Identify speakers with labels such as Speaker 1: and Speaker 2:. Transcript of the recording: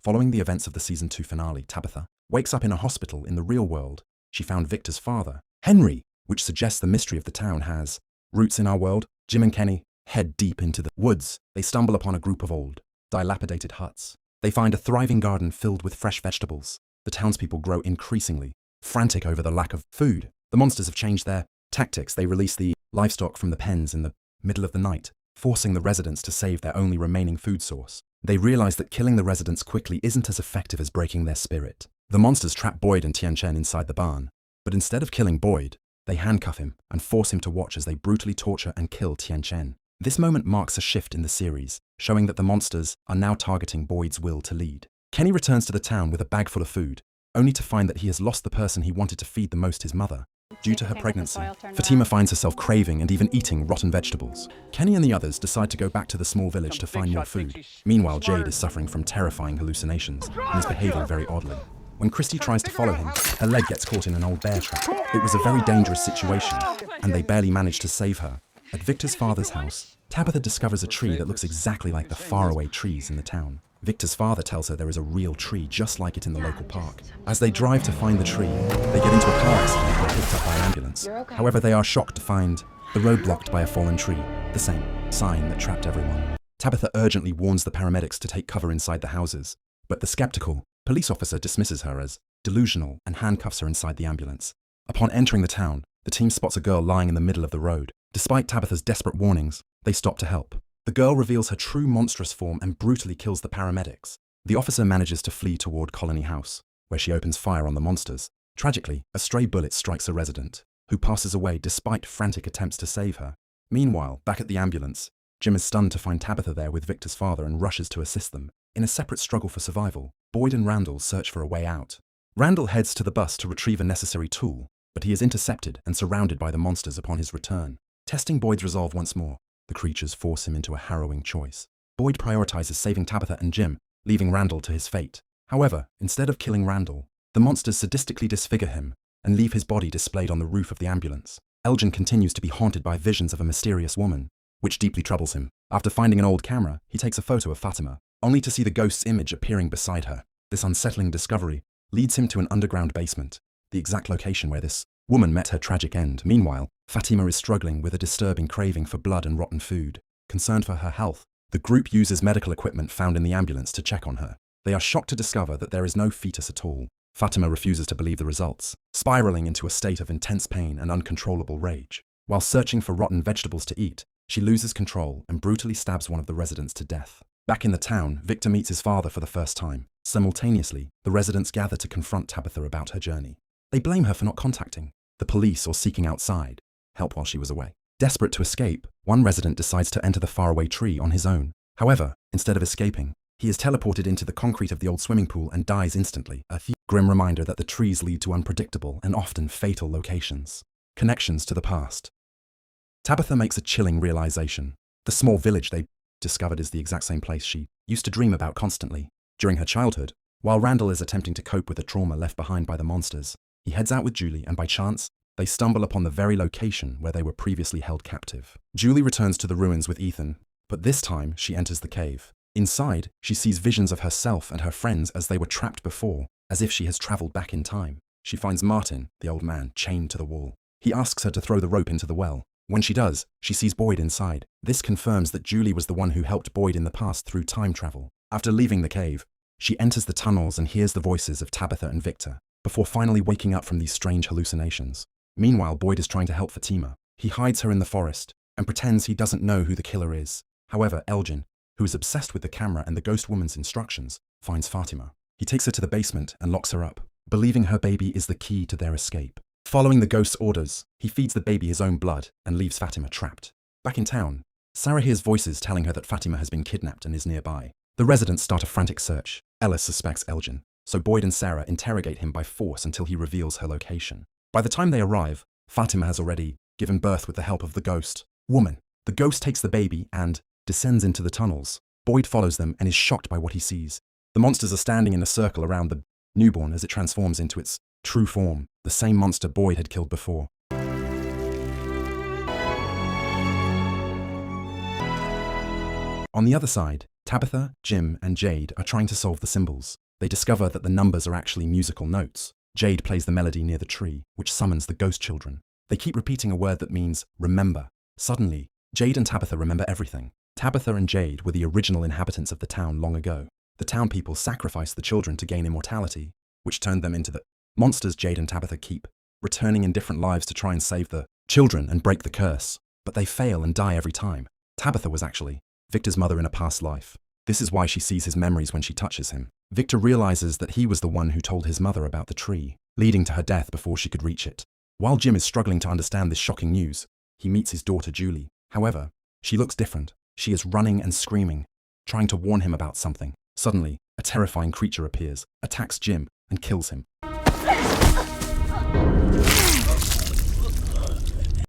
Speaker 1: Following the events of the Season 2 finale, Tabitha wakes up in a hospital in the real world. She found Victor's father, Henry, which suggests the mystery of the town has roots in our world. Jim and Kenny head deep into the woods. They stumble upon a group of old, dilapidated huts. They find a thriving garden filled with fresh vegetables. The townspeople grow increasingly frantic over the lack of food. The monsters have changed their tactics. They release the livestock from the pens in the middle of the night, forcing the residents to save their only remaining food source. They realize that killing the residents quickly isn't as effective as breaking their spirit. The monsters trap Boyd and Tianchen inside the barn, but instead of killing Boyd, they handcuff him and force him to watch as they brutally torture and kill Tianchen. This moment marks a shift in the series, showing that the monsters are now targeting Boyd's will to lead. Kenny returns to the town with a bag full of food, only to find that he has lost the person he wanted to feed the most, his mother. Due to her pregnancy, Fatima finds herself craving and even eating rotten vegetables. Kenny and the others decide to go back to the small village to find more food. Meanwhile, Jade is suffering from terrifying hallucinations and is behaving very oddly. When Christy tries to follow him, her leg gets caught in an old bear trap. It was a very dangerous situation, and they barely manage to save her. At Victor's father's house, Tabitha discovers a tree that looks exactly like the faraway trees in the town. Victor's father tells her there is a real tree just like it in the local park. As they drive to find the tree, they get into a car accident and are picked up by an ambulance. However, they are shocked to find the road blocked by a fallen tree, the same sign that trapped everyone. Tabitha urgently warns the paramedics to take cover inside the houses, but the skeptical police officer dismisses her as delusional and handcuffs her inside the ambulance. Upon entering the town, the team spots a girl lying in the middle of the road. Despite Tabitha's desperate warnings, they stop to help. The girl reveals her true monstrous form and brutally kills the paramedics. The officer manages to flee toward Colony House, where she opens fire on the monsters. Tragically, a stray bullet strikes a resident, who passes away despite frantic attempts to save her. Meanwhile, back at the ambulance, Jim is stunned to find Tabitha there with Victor's father and rushes to assist them. In a separate struggle for survival, Boyd and Randall search for a way out. Randall heads to the bus to retrieve a necessary tool, but he is intercepted and surrounded by the monsters upon his return. Testing Boyd's resolve once more, the creatures force him into a harrowing choice. Boyd prioritizes saving Tabitha and Jim, leaving Randall to his fate. However, instead of killing Randall, the monsters sadistically disfigure him and leave his body displayed on the roof of the ambulance. Elgin continues to be haunted by visions of a mysterious woman, which deeply troubles him. After finding an old camera, he takes a photo of Fatima, only to see the ghost's image appearing beside her. This unsettling discovery leads him to an underground basement, the exact location where this woman met her tragic end. Meanwhile, Fatima is struggling with a disturbing craving for blood and rotten food. Concerned for her health, the group uses medical equipment found in the ambulance to check on her. They are shocked to discover that there is no fetus at all. Fatima refuses to believe the results, spiraling into a state of intense pain and uncontrollable rage. While searching for rotten vegetables to eat, she loses control and brutally stabs one of the residents to death. Back in the town, Victor meets his father for the first time. Simultaneously, the residents gather to confront Tabitha about her journey. They blame her for not contacting the police or seeking outside help while she was away. Desperate to escape, one resident decides to enter the faraway tree on his own. However, instead of escaping, he is teleported into the concrete of the old swimming pool and dies instantly, a grim reminder that the trees lead to unpredictable and often fatal locations. Connections to the past. Tabitha makes a chilling realization. The small village they discovered is the exact same place she used to dream about constantly. During her childhood, while Randall is attempting to cope with the trauma left behind by the monsters, he heads out with Julie and by chance, they stumble upon the very location where they were previously held captive. Julie returns to the ruins with Ethan, but this time she enters the cave. Inside, she sees visions of herself and her friends as they were trapped before, as if she has traveled back in time. She finds Martin, the old man, chained to the wall. He asks her to throw the rope into the well. When she does, she sees Boyd inside. This confirms that Julie was the one who helped Boyd in the past through time travel. After leaving the cave, she enters the tunnels and hears the voices of Tabitha and Victor, before finally waking up from these strange hallucinations. Meanwhile, Boyd is trying to help Fatima. He hides her in the forest and pretends he doesn't know who the killer is. However, Elgin, who is obsessed with the camera and the ghost woman's instructions, finds Fatima. He takes her to the basement and locks her up, believing her baby is the key to their escape. Following the ghost's orders, he feeds the baby his own blood and leaves Fatima trapped. Back in town, Sarah hears voices telling her that Fatima has been kidnapped and is nearby. The residents start a frantic search. Ellis suspects Elgin, so Boyd and Sarah interrogate him by force until he reveals her location. By the time they arrive, Fatima has already given birth with the help of the ghost woman. The ghost takes the baby and descends into the tunnels. Boyd follows them and is shocked by what he sees. The monsters are standing in a circle around the newborn as it transforms into its true form, the same monster Boyd had killed before. On the other side, Tabitha, Jim, and Jade are trying to solve the symbols. They discover that the numbers are actually musical notes. Jade plays the melody near the tree, which summons the ghost children. They keep repeating a word that means remember. Suddenly, Jade and Tabitha remember everything. Tabitha and Jade were the original inhabitants of the town long ago. The town people sacrificed the children to gain immortality, which turned them into the monsters Jade and Tabitha keep, returning in different lives to try and save the children and break the curse. But they fail and die every time. Tabitha was actually Victor's mother in a past life. This is why she sees his memories when she touches him. Victor realizes that he was the one who told his mother about the tree, leading to her death before she could reach it. While Jim is struggling to understand this shocking news, he meets his daughter Julie. However, she looks different. She is running and screaming, trying to warn him about something. Suddenly, a terrifying creature appears, attacks Jim, and kills him.